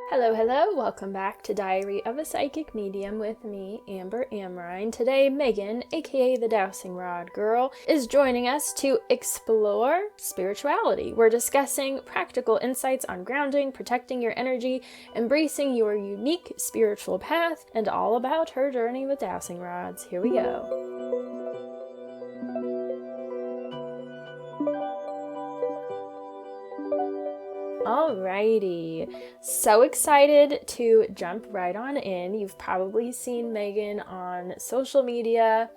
Hello, hello, welcome back to Diary of a Psychic Medium with me, Amber Amrine. Today, Megan, aka the Dowsing Rod Girl, is joining us to explore spirituality. We're discussing practical insights on grounding, protecting your energy, embracing your unique spiritual path, and all about her journey with dowsing rods. Here we go. Alrighty, so excited to jump right on in. You've probably seen Megan on social media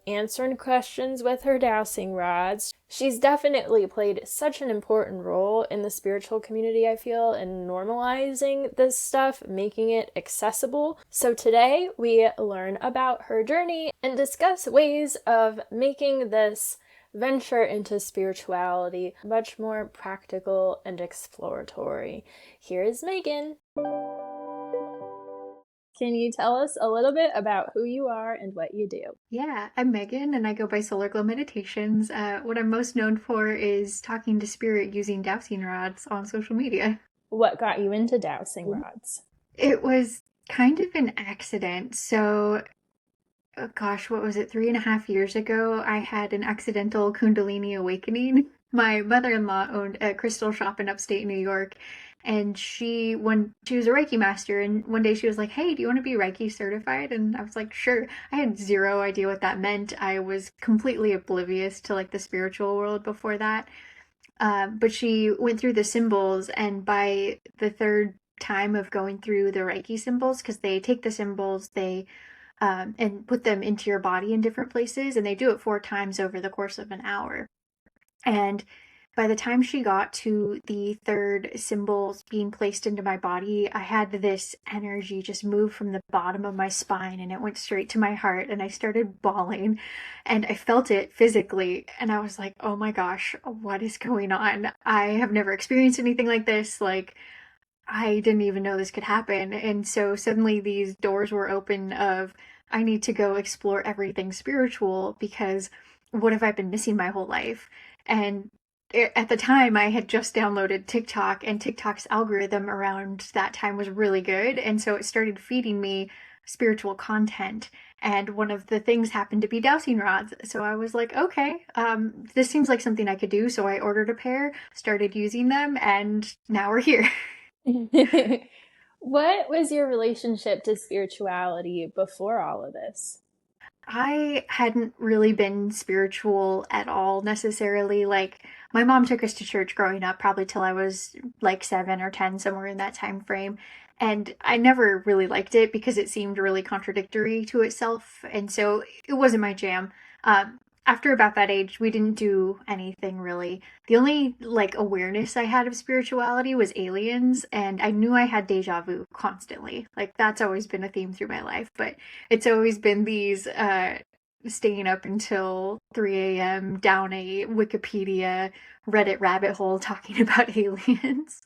answering questions with her dowsing rods. She's definitely played such an important role in the spiritual community, I feel, in normalizing this stuff, making it accessible. So today we learn about her journey and discuss ways of making this venture into spirituality much more practical and exploratory. Here is Megan. Can you tell us a little bit about who you are and what you do? Yeah, I'm Megan and I go by Solar Glow Meditations. What I'm most known for is talking to spirit using dowsing rods on social media. What got you into dowsing rods? It was kind of an accident. What was it, 3.5 years ago? I had an accidental Kundalini awakening. My mother-in-law owned a crystal shop in upstate New York, and when she was a Reiki master, and one day she was like, "Hey, do you want to be Reiki certified?" And I was like, "Sure." I had zero idea what that meant. I was completely oblivious to like the spiritual world before that. But she went through the symbols, and by the third time of going through the Reiki symbols, because they take the symbols, they and put them into your body in different places, and they do it 4 times over the course of an hour. And by the time she got to the third symbols being placed into my body, I had this energy just move from the bottom of my spine and it went straight to my heart, and I started bawling and I felt it physically. And I was like, oh my gosh, what is going on? I have never experienced anything like this. Like, I didn't even know this could happen. And so suddenly these doors were open of I need to go explore everything spiritual, because what have I been missing my whole life? And at the time I had just downloaded TikTok, and TikTok's algorithm around that time was really good. And so it started feeding me spiritual content. And one of the things happened to be dowsing rods. So I was like, okay, this seems like something I could do. So I ordered a pair, started using them, and now we're here. What was your relationship to spirituality before all of this? I hadn't really been spiritual at all necessarily. Like, my mom took us to church growing up, probably till I was like 7 or 10, somewhere in that time frame. And I never really liked it because it seemed really contradictory to itself. And so it wasn't my jam. After about that age, we didn't do anything really. The only like awareness I had of spirituality was aliens, and I knew I had deja vu constantly. Like, that's always been a theme through my life, but it's always been these staying up until 3 a.m. down a Wikipedia Reddit rabbit hole talking about aliens.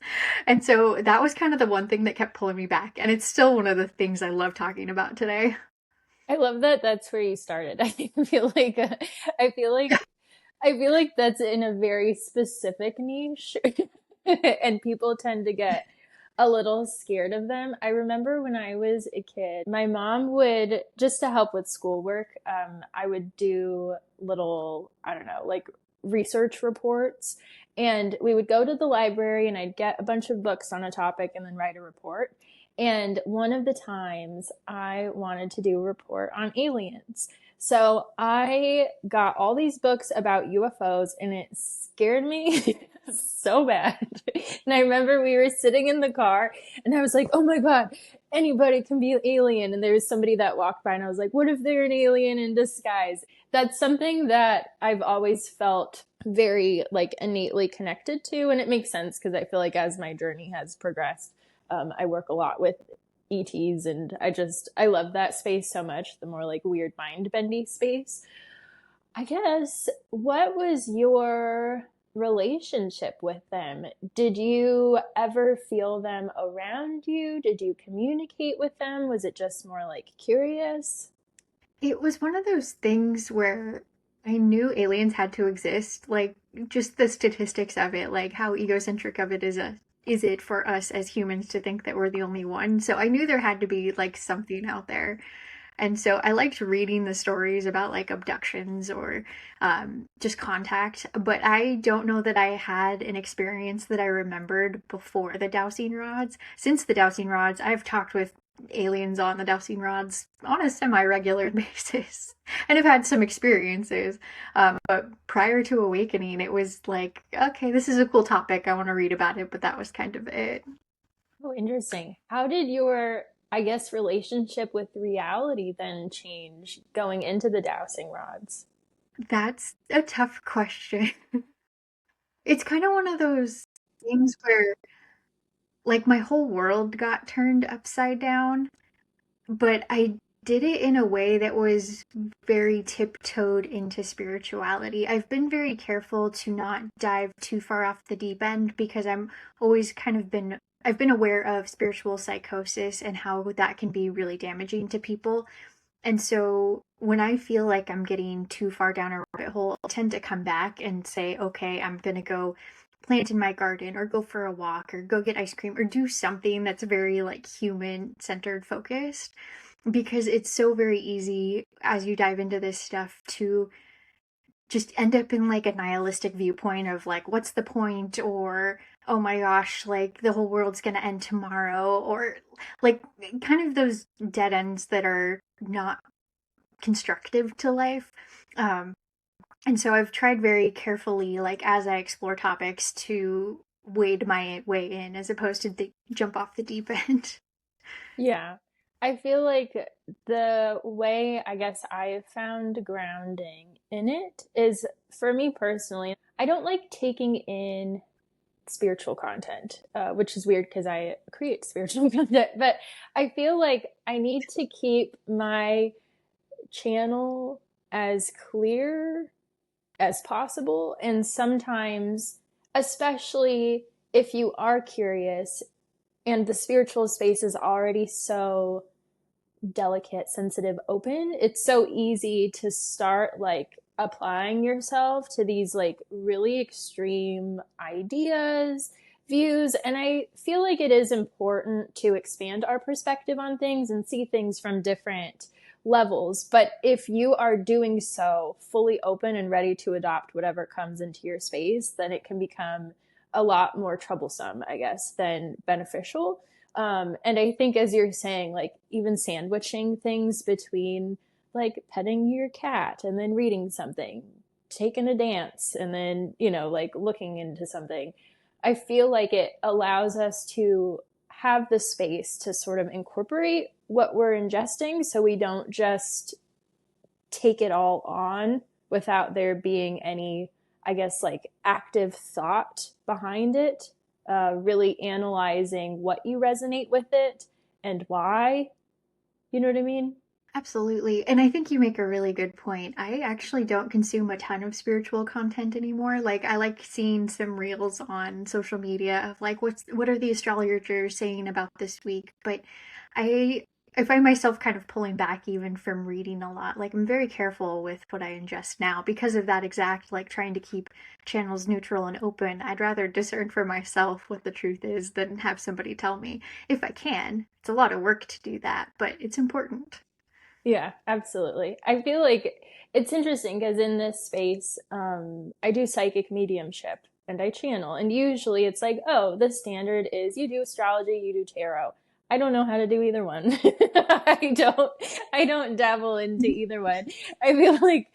And so that was kind of the one thing that kept pulling me back, and it's still one of the things I love talking about today. I love that that's where you started. I feel like I feel like that's in a very specific niche and people tend to get a little scared of them. I remember when I was a kid, my mom would, just to help with schoolwork, I would do little, I don't know, like research reports. And we would go to the library and I'd get a bunch of books on a topic and then write a report. And one of the times I wanted to do a report on aliens. So I got all these books about UFOs and it scared me so bad. And I remember we were sitting in the car and I was like, oh my God, anybody can be an alien. And there was somebody that walked by and I was like, what if they're an alien in disguise? That's something that I've always felt very like innately connected to. And it makes sense because I feel like as my journey has progressed, I work a lot with ETs and I love that space so much, the more like weird mind bendy space. I guess, what was your relationship with them? Did you ever feel them around you? Did you communicate with them? Was it just more like curious? It was one of those things where I knew aliens had to exist, like just the statistics of it, like how egocentric of it is is it for us as humans to think that we're the only one? So I knew there had to be like something out there. And so I liked reading the stories about like abductions or just contact, but I don't know that I had an experience that I remembered before the dowsing rods. Since the dowsing rods, I've talked with aliens on the dowsing rods on a semi-regular basis and have had some experiences. But prior to awakening, it was like, okay, this is a cool topic. I want to read about it, but that was kind of it. Oh, interesting. How did your, I guess, relationship with reality then change going into the dowsing rods? That's a tough question. It's kind of one of those things where like my whole world got turned upside down, but I did it in a way that was very tiptoed into spirituality. I've been very careful to not dive too far off the deep end because I'm always kind of been I've been aware of spiritual psychosis and how that can be really damaging to people. And so when I feel like I'm getting too far down a rabbit hole, I tend to come back and say, okay, I'm going to go plant in my garden or go for a walk or go get ice cream or do something that's very like human centered focused because it's so very easy as you dive into this stuff to just end up in like a nihilistic viewpoint of like what's the point or oh my gosh like the whole world's going to end tomorrow or like kind of those dead ends that are not constructive to life. Um, and so I've tried very carefully, like as I explore topics, to wade my way in as opposed to jump off the deep end. Yeah. I feel like the way I guess I've found grounding in it is for me personally, I don't like taking in spiritual content, which is weird because I create spiritual content, but I feel like I need to keep my channel as clear as possible. And sometimes, especially if you are curious and the spiritual space is already so delicate, sensitive, open, it's so easy to start like applying yourself to these like really extreme ideas, views. And I feel like it is important to expand our perspective on things and see things from different levels. But if you are doing so fully open and ready to adopt whatever comes into your space, then it can become a lot more troublesome, I guess, than beneficial. And I think, as you're saying, like even sandwiching things between like petting your cat and then reading something, taking a dance, and then, like looking into something, I feel like it allows us to have the space to sort of incorporate what we're ingesting so we don't just take it all on without there being any, I guess, like active thought behind it, really analyzing what you resonate with it and why. You know what I mean? Absolutely. And I think you make a really good point. I actually don't consume a ton of spiritual content anymore. Like I like seeing some reels on social media of like what are the astrologers saying about this week, but I I find myself kind of pulling back even from reading a lot. Like I'm very careful with what I ingest now because of that exact like trying to keep channels neutral and open. I'd rather discern for myself what the truth is than have somebody tell me if I can. It's a lot of work to do that, but it's important. Yeah, absolutely. I feel like it's interesting because in this space, I do psychic mediumship and I channel. And usually it's like, oh, the standard is you do astrology, you do tarot. I don't know how to do either one. I don't dabble into either one. I feel like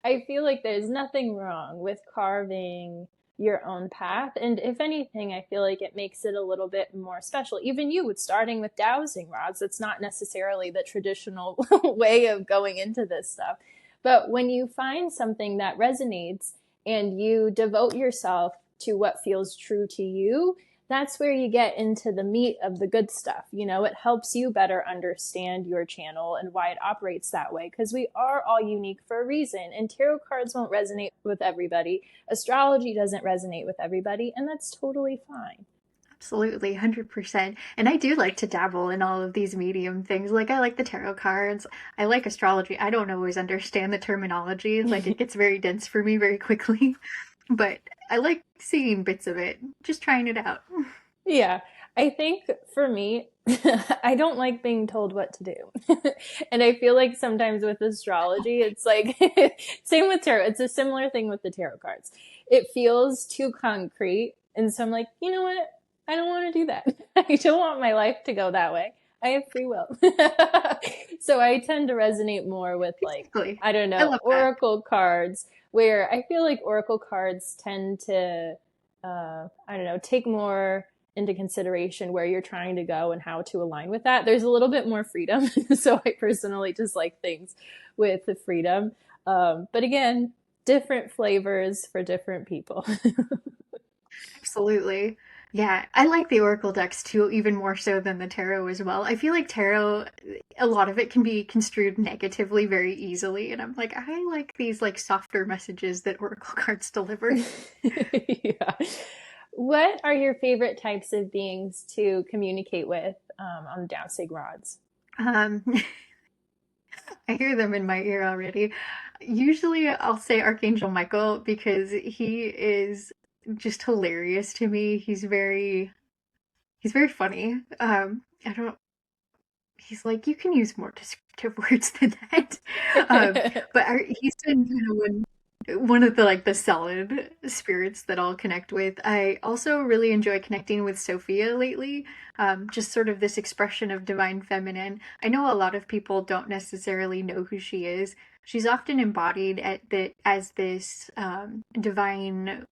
I feel like there's nothing wrong with carving your own path. And if anything, I feel like it makes it a little bit more special. Even you with starting with dowsing rods, it's not necessarily the traditional way of going into this stuff. But when you find something that resonates and you devote yourself to what feels true to you, that's where you get into the meat of the good stuff. It helps you better understand your channel and why it operates that way because we are all unique for a reason. And tarot cards won't resonate with everybody. Astrology doesn't resonate with everybody, and that's totally fine. Absolutely, 100%. And I do like to dabble in all of these medium things. Like, I like the tarot cards. I like astrology. I don't always understand the terminology. Like, it gets very dense for me very quickly. But I like seeing bits of it, just trying it out. Yeah, I think for me, I don't like being told what to do. And I feel like sometimes with astrology, it's like, same with tarot. It's a similar thing with the tarot cards. It feels too concrete. And so I'm like, you know what? I don't want to do that. I don't want my life to go that way. I have free will. So I tend to resonate more with, like, Exactly. I don't I know, love that. oracle cards, where I feel like oracle cards tend to, I don't know, take more into consideration where you're trying to go and how to align with that. There's a little bit more freedom. So I personally just like things with the freedom. But again, different flavors for different people. Absolutely. Yeah, I like the Oracle decks too, even more so than the tarot as well. I feel like tarot, a lot of it can be construed negatively very easily, and I'm like, I like these like softer messages that Oracle cards deliver. Yeah. What are your favorite types of beings to communicate with on the dowsing rods? Um, I hear them in my ear already. Usually I'll say Archangel Michael because he is just hilarious to me. He's very funny. I don't he's like, you can use more descriptive words than that. Um, but he's been kind of one of the like the solid spirits that I'll connect with. I also really enjoy connecting with Sophia lately. Just sort of this expression of divine feminine. I know a lot of people don't necessarily know who she is. She's often embodied as this divine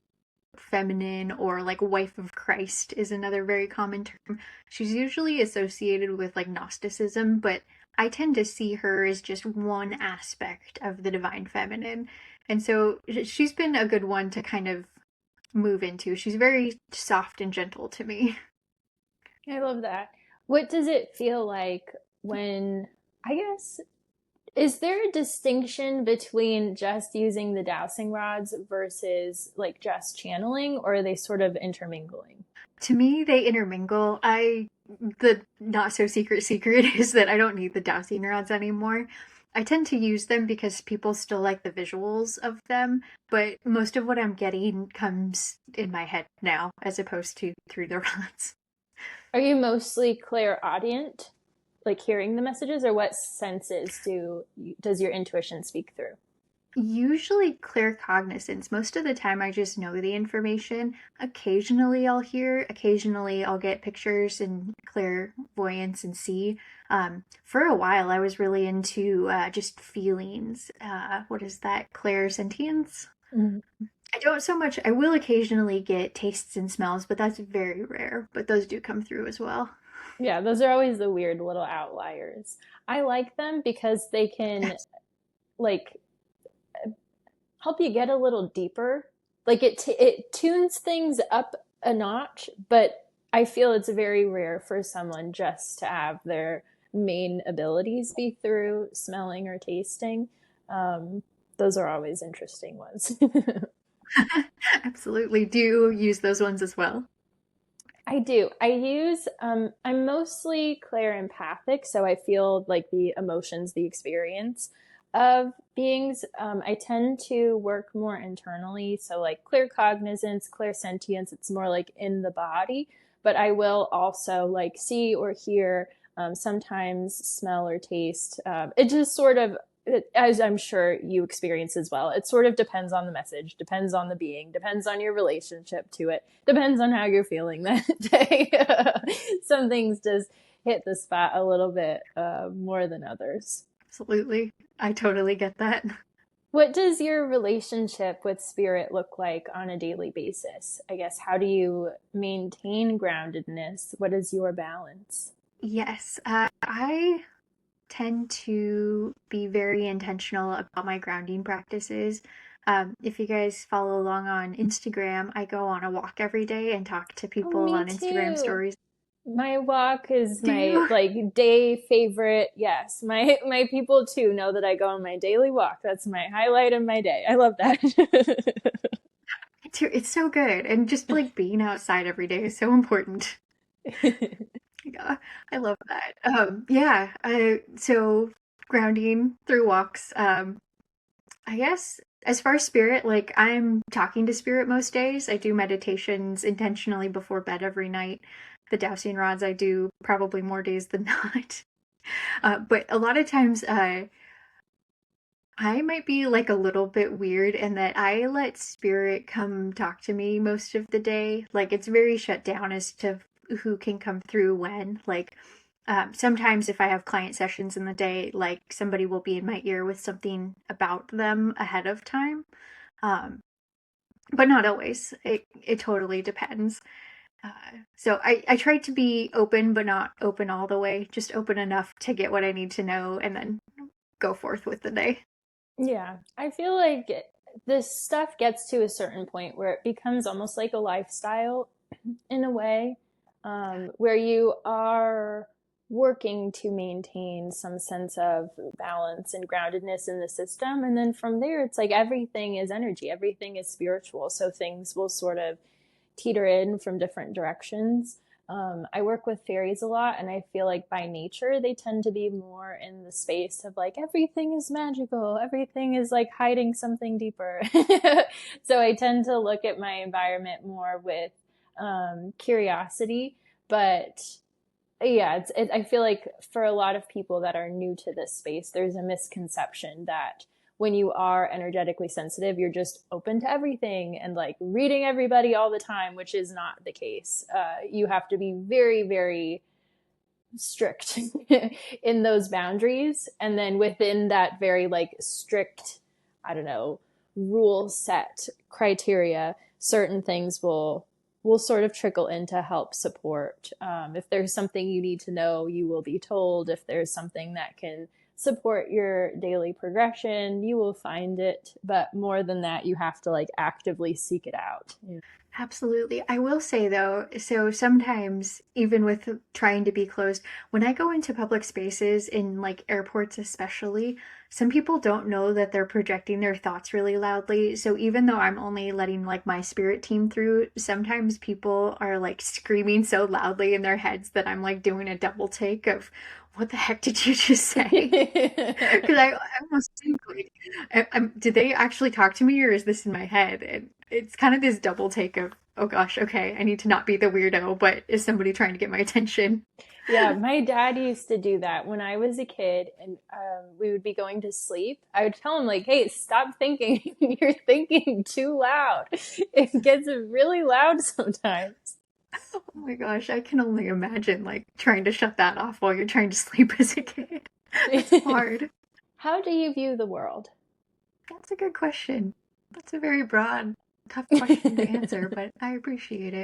feminine, or like wife of Christ is another very common term. She's usually associated with like Gnosticism, but I tend to see her as just one aspect of the divine feminine. And so she's been a good one to kind of move into. She's very soft and gentle to me. I love that. What does it feel like when, I guess, is there a distinction between just using the dowsing rods versus like just channeling, or are they sort of intermingling? To me, they intermingle. The not so secret is that I don't need the dowsing rods anymore. I tend to use them because people still like the visuals of them, but most of what I'm getting comes in my head now as opposed to through the rods. Are you mostly clairaudient, like hearing the messages, or what senses does your intuition speak through? Usually clear cognizance. Most of the time, I just know the information. Occasionally, I'll hear. Occasionally, I'll get pictures and clairvoyance and see. For a while, I was really into just feelings. What is that? Clairsentience? Mm. I don't so much. I will occasionally get tastes and smells, but that's very rare. But those do come through as well. Yeah, those are always the weird little outliers. I like them because they can, like, help you get a little deeper. Like it tunes things up a notch, but I feel it's very rare for someone just to have their main abilities be through smelling or tasting. Um, those are always interesting ones. Absolutely. Do you use those ones as well? I do. I'm mostly clair empathic, so I feel like the emotions, the experience of beings. I tend to work more internally, so like clear cognizance, clear sentience, it's more like in the body, but I will also like see or hear, sometimes smell or taste. It just sort of, as I'm sure you experience as well, it sort of depends on the message, depends on the being, depends on your relationship to it, depends on how you're feeling that day. Some things just hit the spot a little bit more than others. Absolutely. I totally get that. What does your relationship with spirit look like on a daily basis? I guess, how do you maintain groundedness? What is your balance? Yes, I tend to be very intentional about my grounding practices. If you guys follow along on Instagram, I go on a walk every day and talk to Oh, people me on Instagram too. stories. My walk is Do my you? like day favorite. Yes, my people too know that I go on my daily walk. That's my highlight of my day. I love that. It's so good. And just like being outside every day is so important. Yeah, I love that. Yeah, so grounding through walks. I guess As far as spirit, like I'm talking to spirit most days. I do meditations intentionally before bed every night. The dowsing rods I do probably more days than not. But a lot of times, I might be like a little bit weird in that I let spirit come talk to me most of the day. Like it's very shut down as to who can come through when. Like sometimes if I have client sessions in the day, like somebody will be in my ear with something about them ahead of time. Um, but not always. It totally depends. So I try to be open, but not open all the way. Just open enough to get what I need to know, and then go forth with the day. Yeah, I feel like this stuff gets to a certain point where it becomes almost like a lifestyle in a way, where you are working to maintain some sense of balance and groundedness in the system. And then from there, it's like everything is energy, everything is spiritual. So things will sort of teeter in from different directions. I work with fairies a lot, and I feel like by nature they tend to be more in the space of like everything is magical, everything is like hiding something deeper. So I tend to look at my environment more with curiosity, but yeah, I feel like for a lot of people that are new to this space, there's a misconception that when you are energetically sensitive, you're just open to everything and like reading everybody all the time, which is not the case. You have to be very, very strict in those boundaries. And then within that very like strict, I don't know, rule set criteria, certain things will sort of trickle in to help support. If there's something you need to know, you will be told. If there's something that can support your daily progression, you will find it. But more than that, you have to like actively seek it out. Absolutely. I will say though, so sometimes even with trying to be closed, when I go into public spaces in like airports especially, some people don't know that they're projecting their thoughts really loudly. So even though I'm only letting like my spirit team through, sometimes people are like screaming so loudly in their heads that I'm like doing a double take of what the heck did you just say? Because I almost think like, did they actually talk to me or is this in my head? And it's kind of this double take of, oh gosh, okay, I need to not be the weirdo, but is somebody trying to get my attention? Yeah, my dad used to do that when I was a kid, and we would be going to sleep. I would tell him like, "Hey, stop thinking. You're thinking too loud. It gets really loud sometimes." Oh my gosh, I can only imagine like trying to shut that off while you're trying to sleep as a kid. That's hard. How do you view the world? That's a good question. That's a very broad, tough question to answer, but I appreciate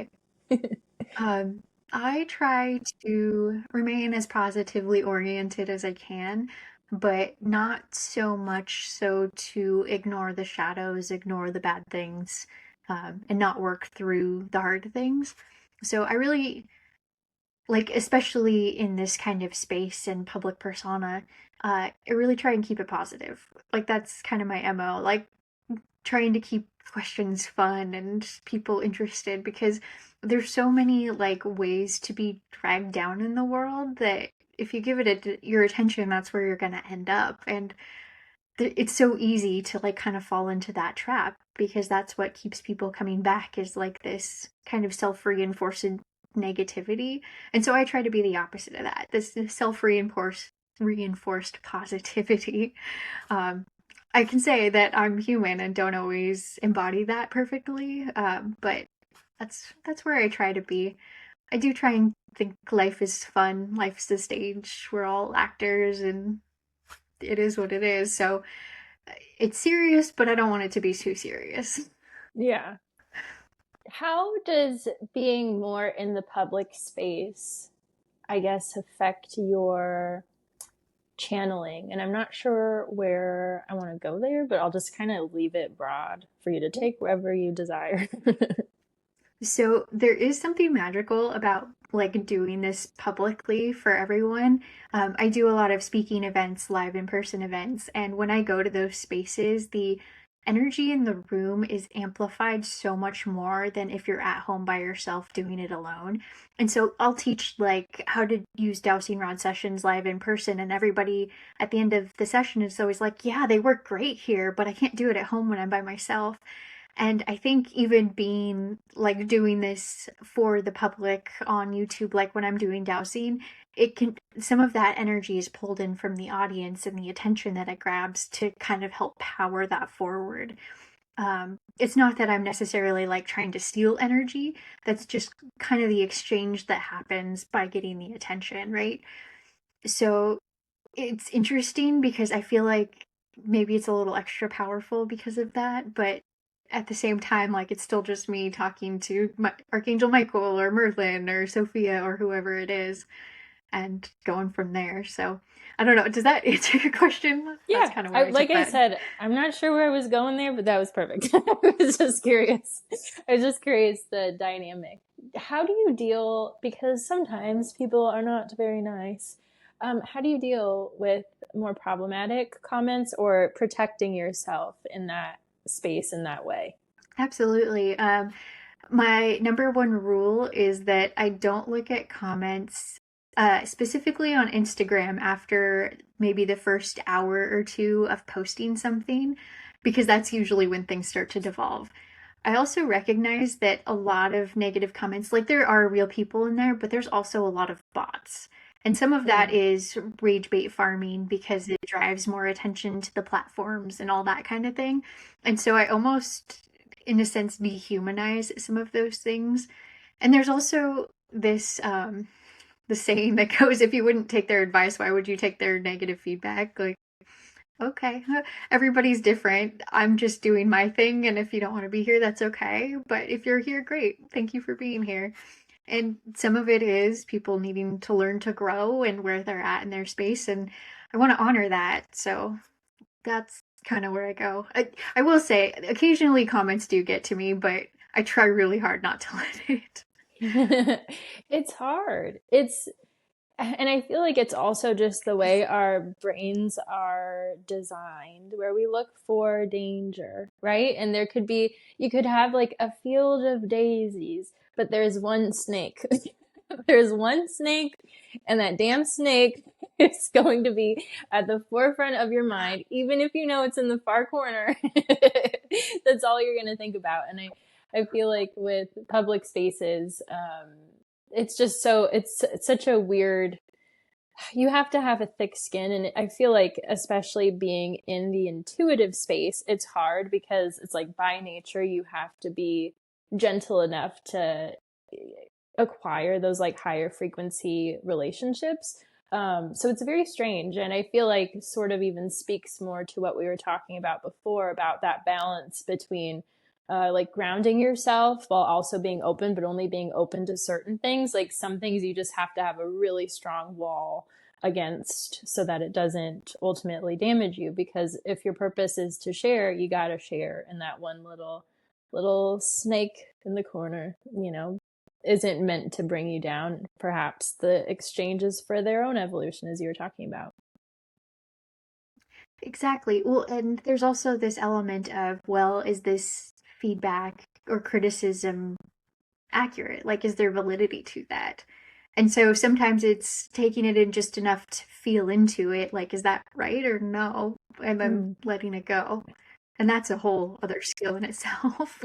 it. Um, I try to remain as positively oriented as I can, but not so much so to ignore the shadows, ignore the bad things, and not work through the hard things. So I really like, especially in this kind of space and public persona, I really try and keep it positive. Like that's kind of my MO. Like trying to keep questions fun and people interested because there's so many like ways to be dragged down in the world that if you give your attention, that's where you're going to end up. And it's so easy to like kind of fall into that trap because that's what keeps people coming back is like this kind of self-reinforcing negativity. And so I try to be the opposite of that. This self-reinforced positivity. Um, I can say that I'm human and don't always embody that perfectly, but that's where I try to be. I do try and think life is fun. Life's the stage. We're all actors, and it is what it is. So it's serious, but I don't want it to be too serious. Yeah. How does being more in the public space, I guess, affect your channeling? And I'm not sure where I want to go there, but I'll just kind of leave it broad for you to take wherever you desire. So there is something magical about like doing this publicly for everyone. I do a lot of speaking events, live in person events, and when I go to those spaces, the energy in the room is amplified so much more than if you're at home by yourself doing it alone. And so I'll teach like how to use dowsing rod sessions live in person, and everybody at the end of the session is always like, yeah, they work great here, but I can't do it at home when I'm by myself. And I think even being like doing this for the public on YouTube, like when I'm doing dowsing, it can, some of that energy is pulled in from the audience and the attention that it grabs to kind of help power that forward. It's not that I'm necessarily like trying to steal energy. That's just kind of the exchange that happens by getting the attention, right? So it's interesting because I feel like maybe it's a little extra powerful because of that, but at the same time, like it's still just me talking to Archangel Michael or Merlin or Sophia or whoever it is and going from there. So I don't know. Does that answer your question? That's Yeah, kind of I where I like took I that. said, I'm not sure where I was going there, but that was perfect. I was just curious. I was just curious the dynamic. How do you deal, because sometimes people are not very nice. How do you deal with more problematic comments or protecting yourself in that space in that way? Absolutely. My number one rule is that I don't look at comments, specifically on Instagram after maybe the first hour or two of posting something, because that's usually when things start to devolve. I also recognize that a lot of negative comments, like there are real people in there, but there's also a lot of bots. And some of that Mm. is rage bait farming because it drives more attention to the platforms and all that kind of thing. And so I almost, in a sense, dehumanize some of those things. And there's also this the saying that goes, if you wouldn't take their advice, why would you take their negative feedback? Like, okay, everybody's different. I'm just doing my thing, and if you don't want to be here, that's okay. But if you're here, great. Thank you for being here. And some of it is people needing to learn to grow and where they're at in their space, and I want to honor that. So that's kind of where I go. I will say, occasionally comments do get to me, but I try really hard not to let it. It's hard. It's And I feel like it's also just the way our brains are designed, where we look for danger, right? And there could be, you could have like a field of daisies, but there's one snake. There's one snake, and that damn snake is going to be at the forefront of your mind, even if you know it's in the far corner. That's all you're going to think about. And I feel like with public spaces, it's just so, it's such a weird, you have to have a thick skin. And I feel like, especially being in the intuitive space, it's hard because it's like by nature, you have to be gentle enough to acquire those like higher frequency relationships. So it's very strange. And I feel like sort of even speaks more to what we were talking about before about that balance between like grounding yourself while also being open, but only being open to certain things. Like some things you just have to have a really strong wall against so that it doesn't ultimately damage you. Because if your purpose is to share, you got to share. And that one little snake in the corner, isn't meant to bring you down. Perhaps the exchanges for their own evolution, as you were talking about. Exactly. Well, and there's also this element of, well, is this feedback or criticism accurate? Like, is there validity to that? And so sometimes it's taking it in just enough to feel into it, like, is that right or no? And then Mm. letting it go. And that's a whole other skill in itself.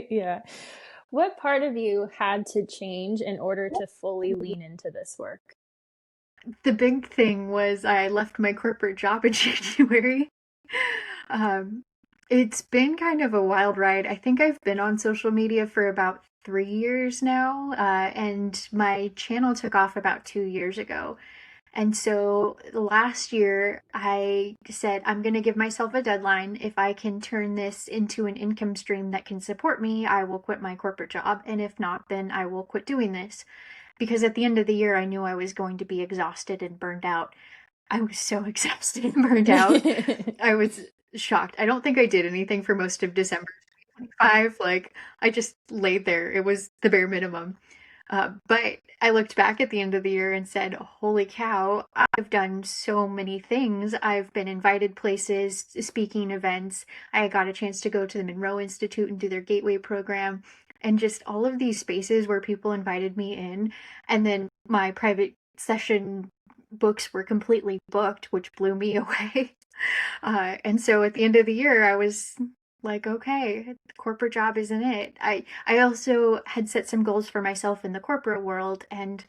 Yeah. What part of you had to change in order to fully lean into this work? The big thing was I left my corporate job in January. Um, it's been kind of a wild ride. I think I've been on social media for about 3 years now, and my channel took off about 2 years ago. And so last year, I said, I'm going to give myself a deadline. If I can turn this into an income stream that can support me, I will quit my corporate job. And if not, then I will quit doing this. Because at the end of the year, I knew I was going to be exhausted and burned out. I was so exhausted and burned out. I was shocked. I don't think I did anything for most of December 2025. Like, I just laid there. It was the bare minimum. But I looked back at the end of the year and said, holy cow, I've done so many things. I've been invited places, speaking events. I got a chance to go to the Monroe Institute and do their Gateway program, and just all of these spaces where people invited me in. And then my private session books were completely booked, which blew me away. And so at the end of the year, I was like, okay, the corporate job isn't it. I also had set some goals for myself in the corporate world, and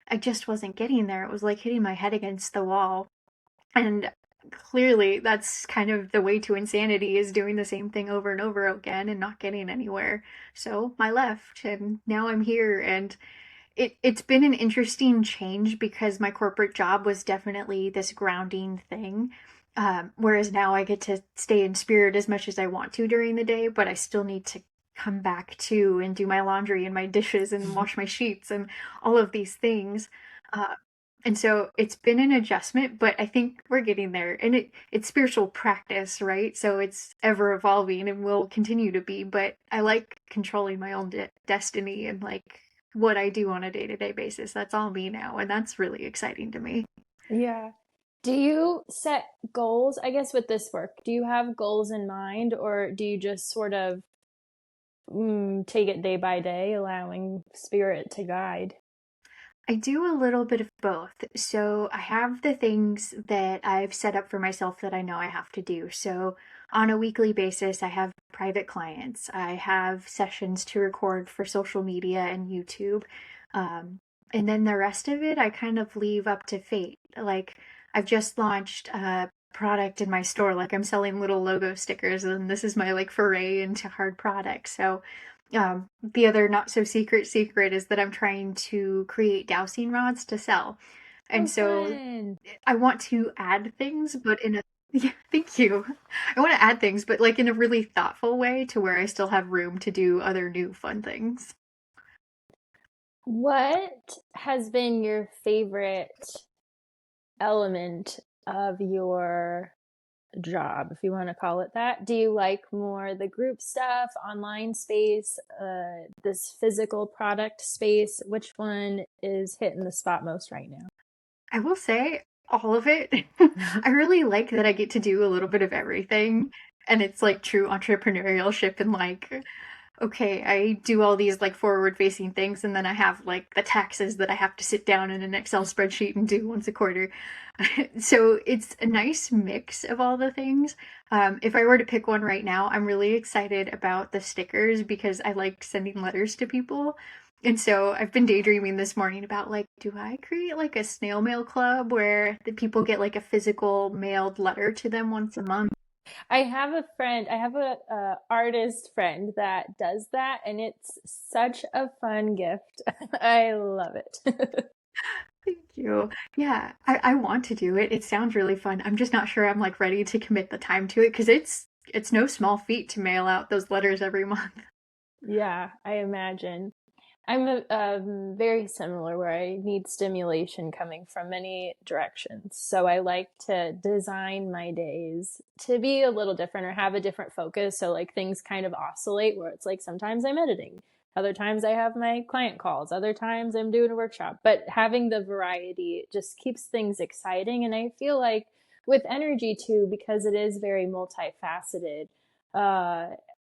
I just wasn't getting there. It was like hitting my head against the wall. And clearly, that's kind of the way to insanity, is doing the same thing over and over again and not getting anywhere. So I left, and now I'm here, and it's been an interesting change because my corporate job was definitely this grounding thing. Whereas now I get to stay in spirit as much as I want to during the day, but I still need to come back to and do my laundry and my dishes and wash my sheets and all of these things. Uh, and so it's been an adjustment, but I think we're getting there. And it's spiritual practice, right? So it's ever evolving and will continue to be. But I like controlling my own destiny and like what I do on a day-to-day basis. That's all me now, and that's really exciting to me. Yeah. Do you set goals, I guess, with this work? Do you have goals in mind, or do you just sort of take it day by day, allowing spirit to guide? I do a little bit of both. So I have the things that I've set up for myself that I know I have to do. So on a weekly basis, I have private clients. I have sessions to record for social media and YouTube. Um, and then the rest of it, I kind of leave up to fate. Like I've just launched a product in my store. Like I'm selling little logo stickers, and this is my like foray into hard products. So the other not so secret is that I'm trying to create dowsing rods to sell. And Oh, so fun. I want to add things, but in a yeah, thank you. I want to add things, but like in a really thoughtful way to where I still have room to do other new fun things. What has been your favorite element of your job, if you want to call it that? Do you like more the group stuff, online space, this physical product space? Which one is hitting the spot most right I will say all of it. now? I really like that I get to do a little bit of everything. And it's like true entrepreneurship and like okay, I do all these like forward facing things, and then I have like the taxes that I have to sit down in an Excel spreadsheet and do once a quarter. So it's a nice mix of all the things. If I were to pick one right now, I'm really excited about the stickers because I like sending letters to people. And so I've been daydreaming this morning about like, do I create like a snail mail club where the people get like a physical mailed letter to them once a month? I have a friend, I have a artist friend that does that, and it's such a fun gift. I love it. Thank you. Yeah, I want to do it. It sounds really fun. I'm just not sure I'm like ready to commit the time to it because it's no small feat to mail out those letters every month. Yeah, I imagine. I'm very similar where I need stimulation coming from many directions. So I like to design my days to be a little different or have a different focus. So like things kind of oscillate where it's like sometimes I'm editing, other times I have my client calls, other times I'm doing a workshop. But having the variety just keeps things exciting. And I feel like with energy too, because it is very multifaceted, uh,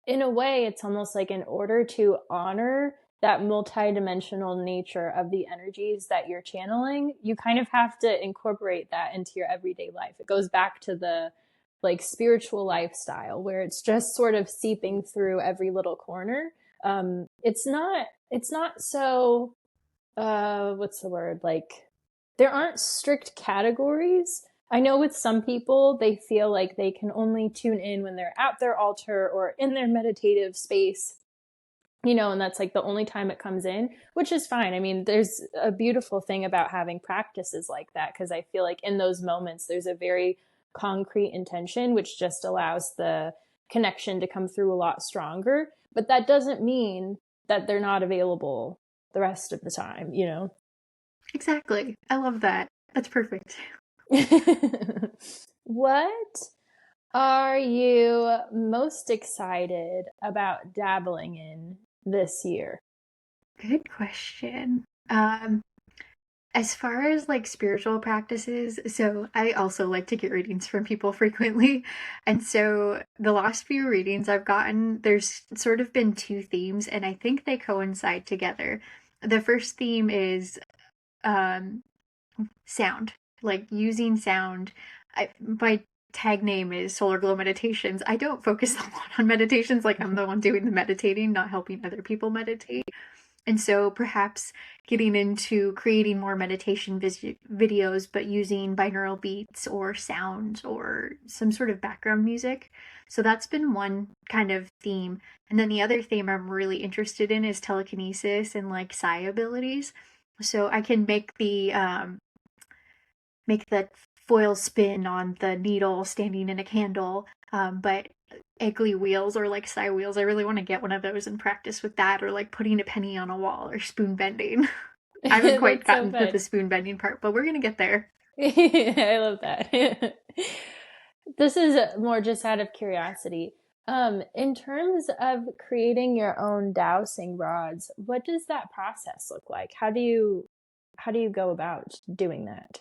in a way, it's almost like in order to honor that multidimensional nature of the energies that you're channeling, you kind of have to incorporate that into your everyday life. It goes back to the like spiritual lifestyle where it's just sort of seeping through every little corner. It's not so what's the word? Like there aren't strict categories. I know with some people, they feel like they can only tune in when they're at their altar or in their meditative space, and that's like the only time it comes in, which is fine. I mean, there's a beautiful thing about having practices like that because I feel like in those moments, there's a very concrete intention, which just allows the connection to come through a lot stronger. But that doesn't mean that they're not available the rest of the time. Exactly. I love that. That's perfect. What are you most excited about dabbling in this year? Good question. As far as like spiritual practices, so I also like to get readings from people frequently. And so the last few readings I've gotten, there's sort of been two themes, and I think they coincide together. The first theme is um, sound, like using sound. My tag name is Solar Glow Meditations. I don't focus a lot on meditations, like I'm the one doing the meditating, not helping other people meditate. And so perhaps getting into creating more meditation videos, but using binaural beats or sounds or some sort of background music. So that's been one kind of theme. And then the other theme I'm really interested in is telekinesis and like psi abilities. So I can make the foil spin on the needle standing in a candle. But eggly wheels or like psi wheels, I really want to get one of those and practice with that, or like putting a penny on a wall or spoon bending. I haven't quite That's so gotten to fun. the spoon bending part, but we're gonna get there. I love that. This is more just out of curiosity. In terms of creating your own dowsing rods, what does that process look like? How do you go about doing that?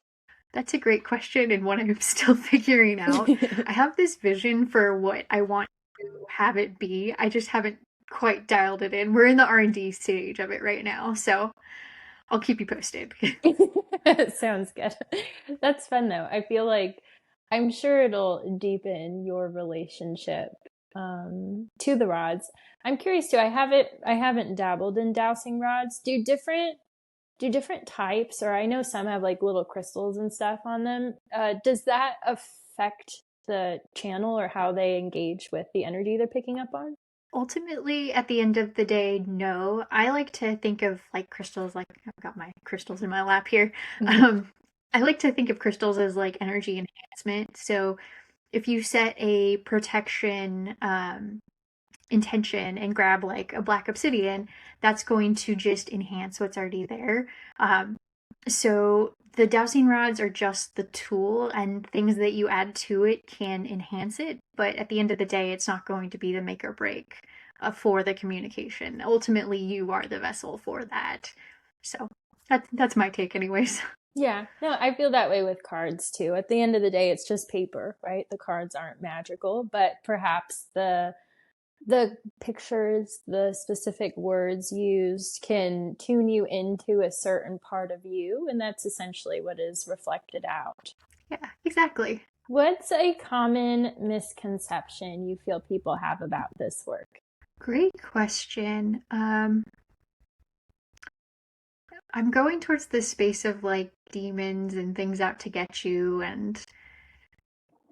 That's a great question and one I'm still figuring out. I have this vision for what I want to have it be. I just haven't quite dialed it in. We're in the R&D stage of it right now, so I'll keep you posted. Sounds good. That's fun though. I feel like I'm sure it'll deepen your relationship to the rods. I'm curious too. I haven't dabbled in dowsing rods. Do different types, or I know some have like little crystals and stuff on them. Does that affect the channel or how they engage with the energy they're picking up on? Ultimately, at the end of the day, no. I like to think of like crystals, like I've got my crystals in my lap here. Um, I like to think of crystals as like energy enhancement. So if you set a protection intention and grab like a black obsidian, that's going to just enhance what's already there. Um, so the dowsing rods are just the tool, and things that you add to it can enhance it. But at the end of the day, it's not going to be the make or break for the communication. Ultimately, you are the vessel for that. So that's my take, anyways. Yeah, no, I feel that way with cards too. At the end of the day, it's just paper, right? The cards aren't magical, but perhaps the pictures, the specific words used can tune you into a certain part of you, and that's essentially what is reflected out. Yeah, exactly. What's a common misconception you feel people have about this work? Great question. I'm going towards this space of like demons and things out to get you and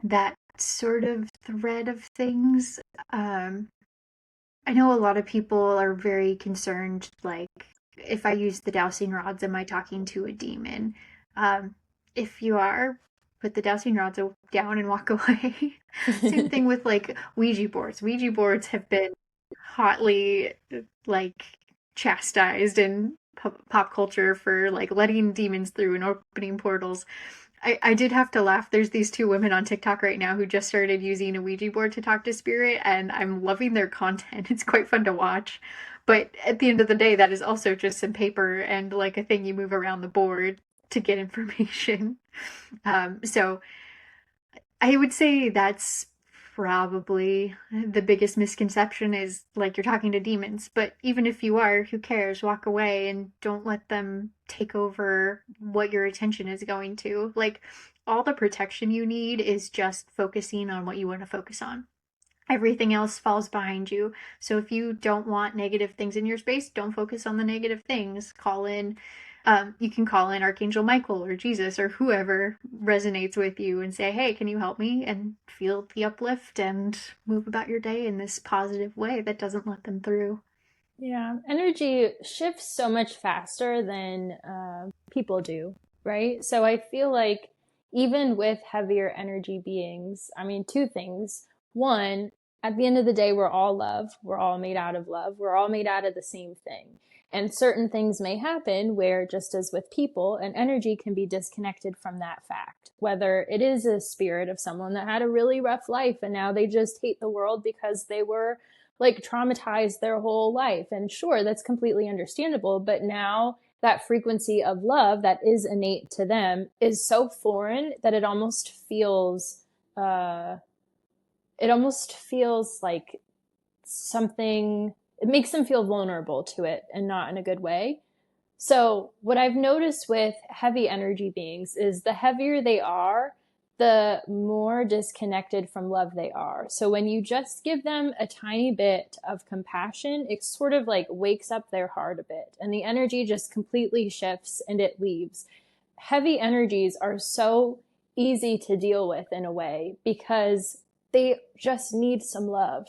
that sort of thread of things. Um, I know a lot of people are very concerned, like, if I use the dowsing rods, am I talking to a demon? Um, if you are, put the dowsing rods down and walk away. Same thing with like Ouija boards. Ouija boards have been hotly like chastised in pop culture for like letting demons through and opening portals. I did have to laugh. There's these two women on TikTok right now who just started using a Ouija board to talk to spirit, and I'm loving their content. It's quite fun to watch. But at the end of the day, that is also just some paper and like a thing you move around the board to get information. So I would say that's probably the biggest misconception is like you're talking to demons. But even if you are, who cares? Walk away and don't let them take over what your attention is going to. Like all the protection you need is just focusing on what you want to focus on. Everything else falls behind you. So if you don't want negative things in your space, don't focus on the negative things. You can call in Archangel Michael or Jesus or whoever resonates with you and say, hey, can you help me? And feel the uplift and move about your day in this positive way that doesn't let them through. Yeah, energy shifts so much faster than people do, right? So I feel like even with heavier energy beings, I mean, two things. One, at the end of the day, we're all love. We're all made out of love. We're all made out of the same thing. And certain things may happen where, just as with people, an energy can be disconnected from that fact. Whether it is a spirit of someone that had a really rough life and now they just hate the world because they were like traumatized their whole life. And sure, that's completely understandable. But now that frequency of love that is innate to them is so foreign that uh, it almost feels like something, it makes them feel vulnerable to it and not in a good way. So, what I've noticed with heavy energy beings is the heavier they are, the more disconnected from love they are. So, when you just give them a tiny bit of compassion, it sort of like wakes up their heart a bit, and the energy just completely shifts and it leaves. Heavy energies are so easy to deal with in a way because they just need some love.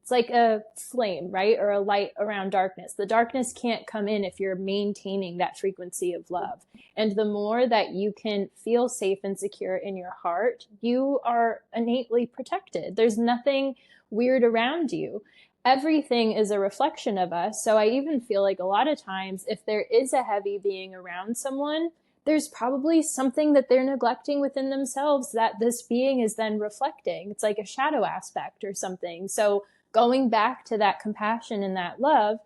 It's like a flame, right? Or a light around darkness. The darkness can't come in if you're maintaining that frequency of love. And the more that you can feel safe and secure in your heart, you are innately protected. There's nothing weird around you. Everything is a reflection of us. So I even feel like a lot of times, if there is a heavy being around someone, there's probably something that they're neglecting within themselves that this being is then reflecting. It's like a shadow aspect or something. So going back to that compassion and that love,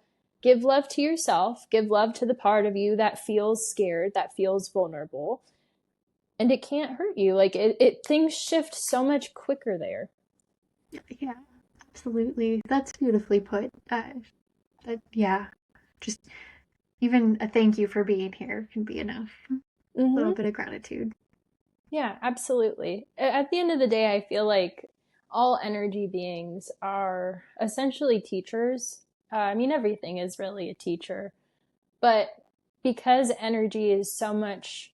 give love to yourself, give love to the part of you that feels scared, that feels vulnerable, and it can't hurt you. Like things shift so much quicker there. Yeah, absolutely. That's beautifully put. Yeah, just even a thank you for being here can be enough. A little Mm-hmm. bit of gratitude. Yeah, absolutely. At the end of the day, I feel like all energy beings are essentially teachers. I mean, everything is really a teacher, but because energy is so much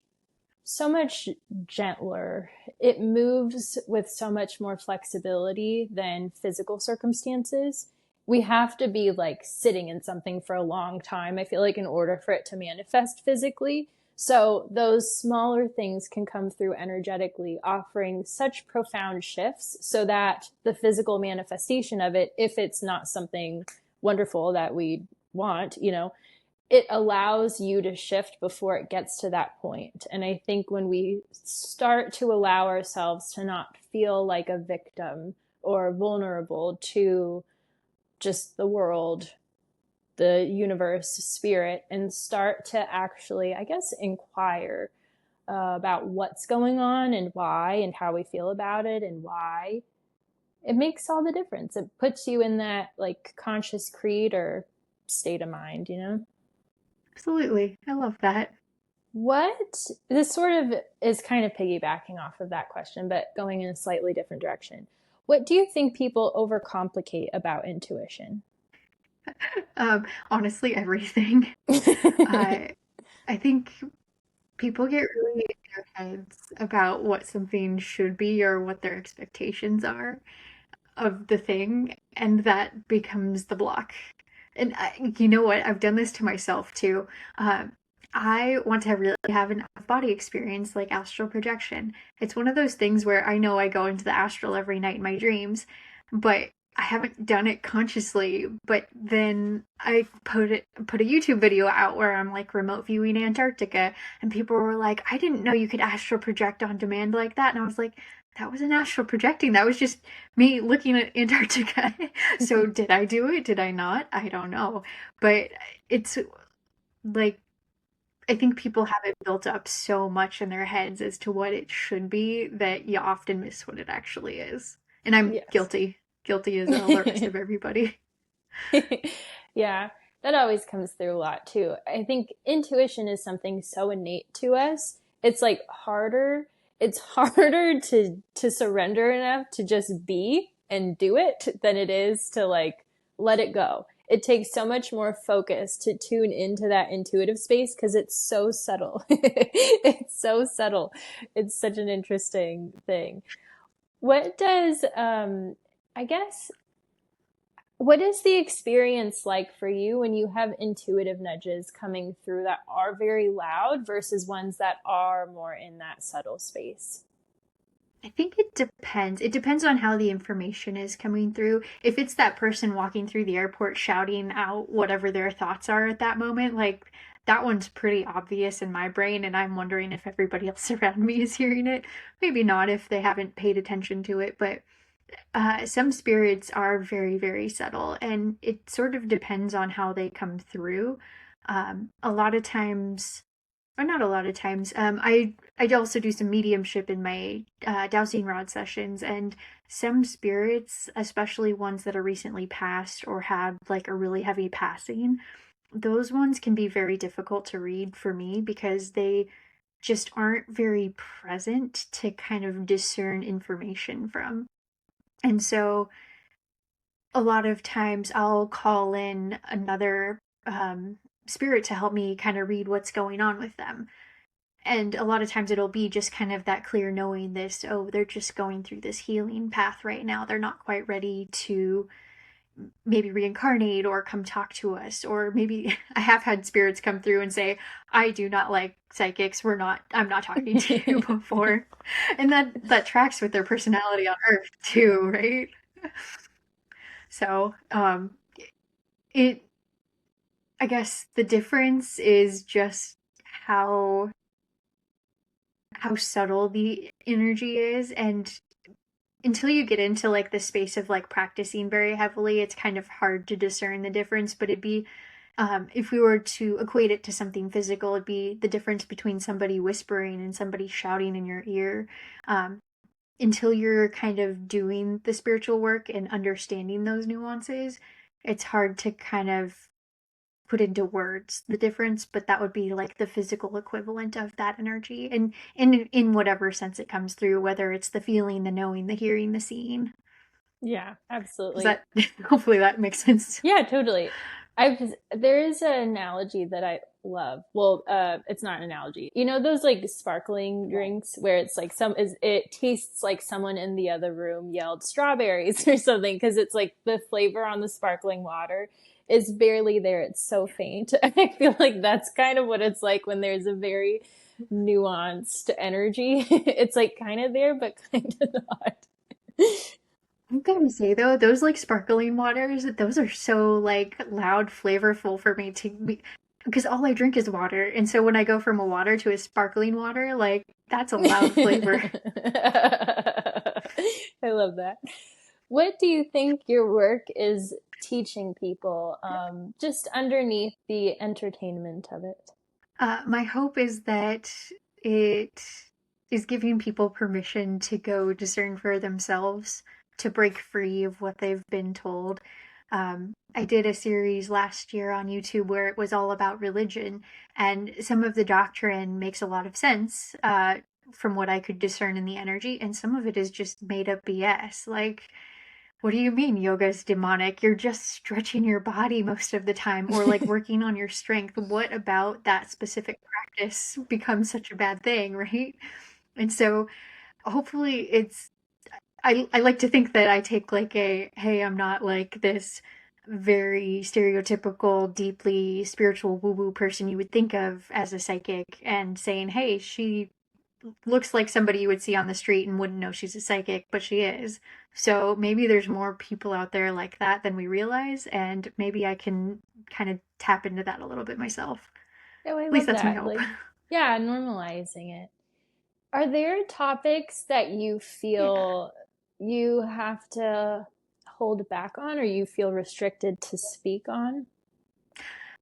gentler. It moves with so much more flexibility than physical circumstances. We have to be like sitting in something for a long time, I feel like, in order for it to manifest physically. So those smaller things can come through energetically, offering such profound shifts so that the physical manifestation of it, if it's not something wonderful that we want, it allows you to shift before it gets to that point. And I think when we start to allow ourselves to not feel like a victim or vulnerable to just the world, the universe, spirit, and start to actually, I guess, inquire about what's going on and why and how we feel about it and why, it makes all the difference. It puts you in that like conscious creator state of mind. Absolutely. I love that. What this sort of is kind of piggybacking off of that question, but going in a slightly different direction. What do you think people overcomplicate about intuition? Honestly, everything. I I think people get really in their heads about what something should be or what their expectations are of the thing, and that becomes the block. And you know what? I've done this to myself too. Um, I want to really have an out-of-body experience like astral projection. It's one of those things where I know I go into the astral every night in my dreams, but I haven't done it consciously. But then I put a YouTube video out where I'm like remote viewing Antarctica, and people were like, "I didn't know you could astral project on demand like that." And I was like, that wasn't astral projecting. That was just me looking at Antarctica. So did I do it? Did I not? I don't know. But it's like I think people have it built up so much in their heads as to what it should be that you often miss what it actually is. And I'm Yes. guilty. Guilty as all the rest of everybody. Yeah, that always comes through a lot too. I think intuition is something so innate to us. It's like harder. It's harder to surrender enough to just be and do it than it is to like let it go. It takes so much more focus to tune into that intuitive space because it's so subtle. It's so subtle. It's such an interesting thing. What does I guess what is the experience like for you when you have intuitive nudges coming through that are very loud versus ones that are more in that subtle space? I think it depends. It depends on how the information is coming through. If it's that person walking through the airport shouting out whatever their thoughts are at that moment, like that one's pretty obvious in my brain, and I'm wondering if everybody else around me is hearing it. Maybe not if they haven't paid attention to it, but Some spirits are very, very subtle, and it sort of depends on how they come through. A lot of times, or not a lot of times, I also do some mediumship in my dowsing rod sessions, and some spirits, especially ones that are recently passed or have like a really heavy passing, those ones can be very difficult to read for me because they just aren't very present to kind of discern information from. And so a lot of times I'll call in another spirit to help me kind of read what's going on with them. And a lot of times it'll be just kind of that clear knowing this, oh, they're just going through this healing path right now. They're not quite ready to maybe reincarnate or come talk to us. Or maybe I have had spirits come through and say, I do not like psychics. I'm not talking to you before. And that tracks with their personality on Earth too, right? So, it I guess the difference is just how how subtle the energy is, and until you get into like the space of like practicing very heavily, it's kind of hard to discern the difference. But it'd be if we were to equate it to something physical, it'd be the difference between somebody whispering and somebody shouting in your ear. Um, until you're kind of doing the spiritual work and understanding those nuances, it's hard to kind of put into words the difference, but that would be like the physical equivalent of that energy, and in whatever sense it comes through, whether it's the feeling, the knowing, the hearing, the seeing. Yeah, Does absolutely. that hopefully that makes sense? Yeah, totally. There is an analogy that I love. Well, it's not an analogy. You know those like sparkling drinks where it's like it tastes like someone in the other room yelled strawberries or something because it's like the flavor on the sparkling water is barely there. It's so faint. I feel like that's kind of what it's like when there's a very nuanced energy. It's like kind of there but kind of not. I'm gonna say though, those like sparkling waters, those are so like loud, flavorful for me to be, because all I drink is water. And so when I go from a water to a sparkling water, like that's a loud flavor. I love that. What do you think your work is teaching people, just underneath the entertainment of it? My hope is that it is giving people permission to go discern for themselves, to break free of what they've been told. I did a series last year on YouTube where it was all about religion, and some of the doctrine makes a lot of sense from what I could discern in the energy, and some of it is just made up BS. Like, what do you mean yoga's demonic? You're just stretching your body most of the time or like working on your strength. What about that specific practice becomes such a bad thing, right? And so hopefully I like to think that I take like a, hey, I'm not like this very stereotypical, deeply spiritual woo-woo person you would think of as a psychic, and saying, hey, she looks like somebody you would see on the street and wouldn't know she's a psychic, but she is. So maybe there's more people out there like that than we realize, and maybe I can kind of tap into that a little bit myself. Oh, I At least love that's my that. hope. Like, yeah, normalizing it. Are there topics that you Yeah, feel you have to hold back on or you feel restricted to speak on?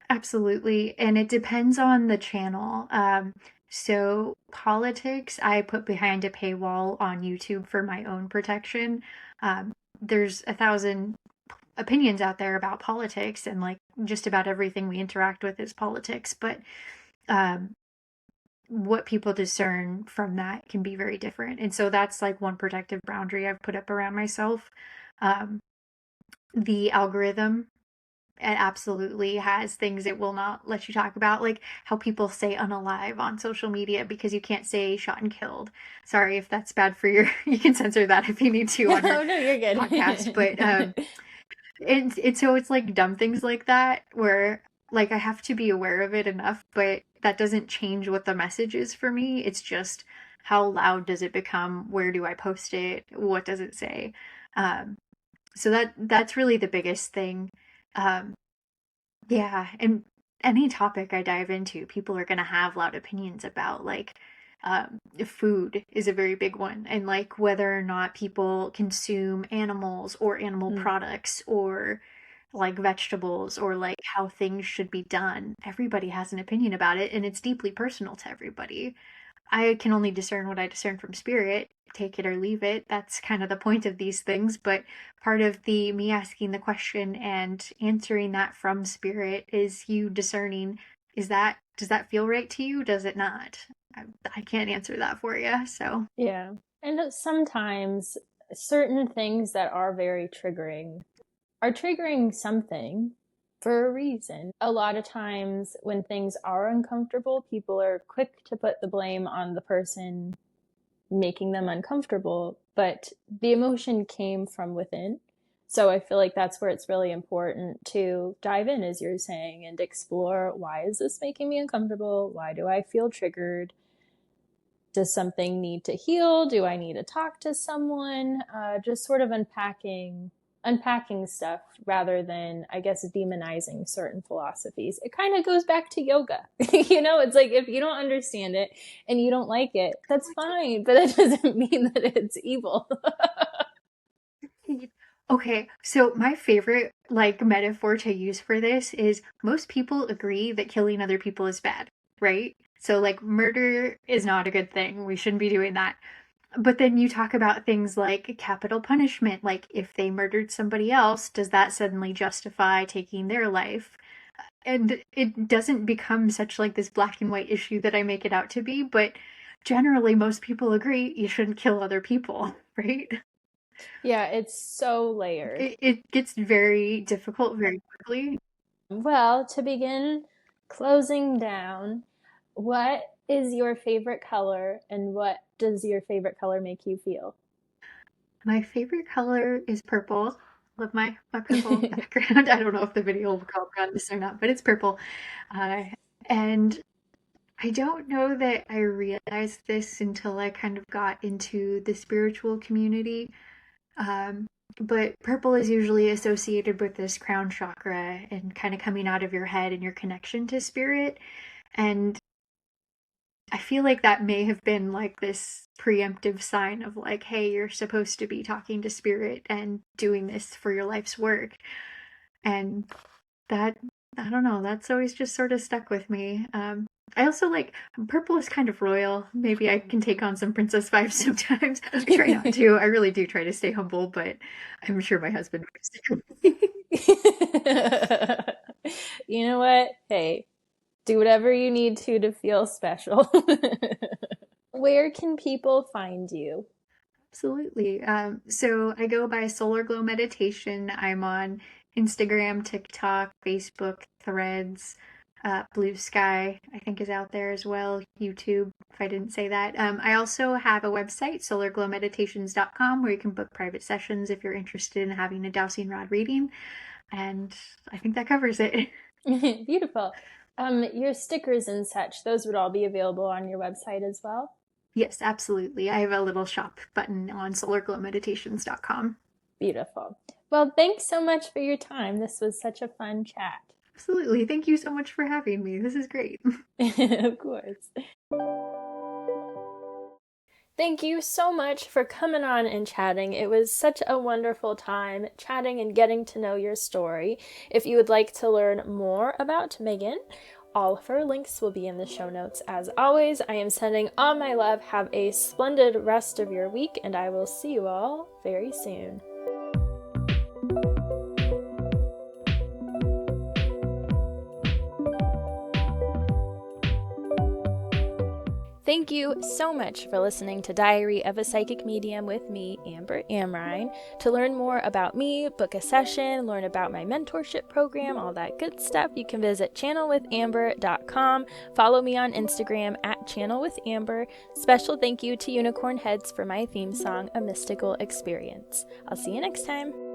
absolutely. And it depends on the channel. So politics, I put behind a paywall on YouTube for my own protection. There's 1,000 opinions out there about politics, and like just about everything we interact with is politics, but um, what people discern from that can be very different. And so that's like one protective boundary I've put up around myself. Um, the algorithm, it absolutely has things it will not let you talk about, like how people say unalive on social media because you can't say shot and killed. Sorry if that's bad for your, you can censor that if you need to on your No, no, you're podcast, but good. so it's like dumb things like that where like I have to be aware of it enough, but that doesn't change what the message is for me. It's just how loud does it become? Where do I post it? What does it say? Um, so that's really the biggest thing. Um, yeah, and any topic I dive into, people are gonna have loud opinions about. Like Food is a very big one, and like whether or not people consume animals or animal Mm. products or like vegetables or like how things should be done. Everybody has an opinion about it, and it's deeply personal to everybody. I can only discern what I discern from spirit, take it or leave it. That's kind of the point of these things. But part of the me asking the question and answering that from spirit is you discerning, does that feel right to you? Does it not? I can't answer that for you. So Yeah. And sometimes certain things that are very triggering are triggering something for a reason. A lot of times when things are uncomfortable, people are quick to put the blame on the person making them uncomfortable, but the emotion came from within. So I feel like that's where it's really important to dive in, as you're saying, and explore, why is this making me uncomfortable? Why do I feel triggered? Does something need to heal? Do I need to talk to someone? Just sort of unpacking stuff rather than, I guess, demonizing certain philosophies. It kind of goes back to yoga. It's like, if you don't understand it and you don't like it, that's fine, but that doesn't mean that it's evil. okay, so my favorite like metaphor to use for this is most people agree that killing other people is bad, right? So like murder is not a good thing. We shouldn't be doing that. But then you talk about things like capital punishment, like if they murdered somebody else, does that suddenly justify taking their life? And it doesn't become such like this black and white issue that I make it out to be, but generally most people agree you shouldn't kill other people, right? Yeah, it's so layered. It gets very difficult very quickly. Well, to begin closing down, what is your favorite color and what does your favorite color make you feel? My favorite color is purple. Love my purple background. I don't know if the video will come on this or not, but it's purple. Uh, and I don't know that I realized this until I kind of got into the spiritual community. Um, but purple is usually associated with this crown chakra and kind of coming out of your head and your connection to spirit. And I feel like that may have been like this preemptive sign of like, hey, you're supposed to be talking to spirit and doing this for your life's work. And that, I don't know, that's always just sort of stuck with me. I also like purple is kind of royal. Maybe I can take on some princess vibes sometimes. I try not to. I really do try to stay humble, but I'm sure my husband would disagree with me. You know what? Hey, do whatever you need to feel special. Where can people find you? Absolutely. So I go by Solar Glow Meditation. I'm on Instagram, TikTok, Facebook, Threads, Blue Sky, I think is out there as well. YouTube, if I didn't say that. I also have a website, solarglowmeditations.com, where you can book private sessions if you're interested in having a dowsing rod reading. And I think that covers it. Beautiful. Your stickers and such, those would all be available on your website as well. Yes, absolutely. I have a little shop button on solarglowmeditations.com. Beautiful. Well, thanks so much for your time. This was such a fun chat. Absolutely. Thank you so much for having me. This is great. Of course. Thank you so much for coming on and chatting. It was such a wonderful time chatting and getting to know your story. If you would like to learn more about Megan, all of her links will be in the show notes. As always, I am sending all my love. Have a splendid rest of your week, and I will see you all very soon. Thank you so much for listening to Diary of a Psychic Medium with me, Amber Amrine. To learn more about me, book a session, learn about my mentorship program, all that good stuff, you can visit channelwithamber.com. Follow me on Instagram at channelwithamber. Special thank you to Unicorn Heads for my theme song, A Mystical Experience. I'll see you next time.